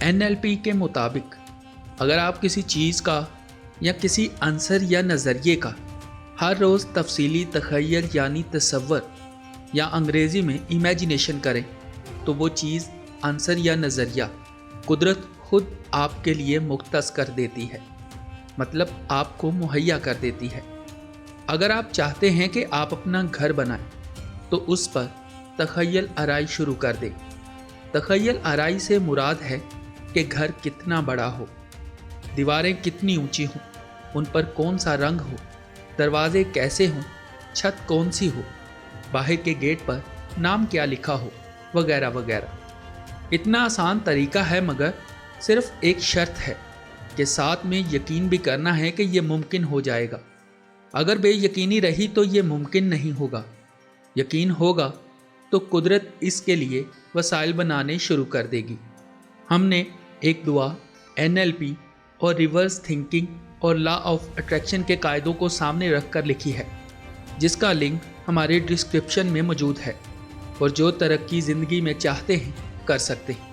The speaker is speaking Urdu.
NLP کے مطابق اگر آپ کسی چیز کا یا کسی عنصر یا نظریے کا ہر روز تفصیلی تخیل یعنی تصور یا انگریزی میں امیجینیشن کریں تو وہ چیز، عنصر یا نظریہ قدرت خود آپ کے لیے مختص کر دیتی ہے، مطلب آپ کو مہیا کر دیتی ہے۔ اگر آپ چاہتے ہیں کہ آپ اپنا گھر بنائیں تو اس پر تخیل آرائی شروع کر دیں۔ تخیل آرائی سے مراد ہے کہ گھر کتنا بڑا ہو، دیواریں کتنی اونچی ہوں، ان پر کون سا رنگ ہو، دروازے کیسے ہوں، چھت کون سی ہو، باہر کے گیٹ پر نام کیا لکھا ہو، وغیرہ وغیرہ۔ اتنا آسان طریقہ ہے، مگر صرف ایک شرط ہے کہ ساتھ میں یقین بھی کرنا ہے کہ یہ ممکن ہو جائے گا۔ اگر بے یقینی رہی تو یہ ممکن نہیں ہوگا۔ یقین ہوگا تو قدرت اس کے لیے وسائل بنانے شروع کر دے گی۔ ہم نے ایک دعا NLP اور ریورس تھنکنگ اور لا آف اٹریکشن کے قاعدوں کو سامنے رکھ کر لکھی ہے، جس کا لنک ہمارے ڈسکرپشن میں موجود ہے، اور جو ترقی زندگی میں چاہتے ہیں کر سکتے ہیں۔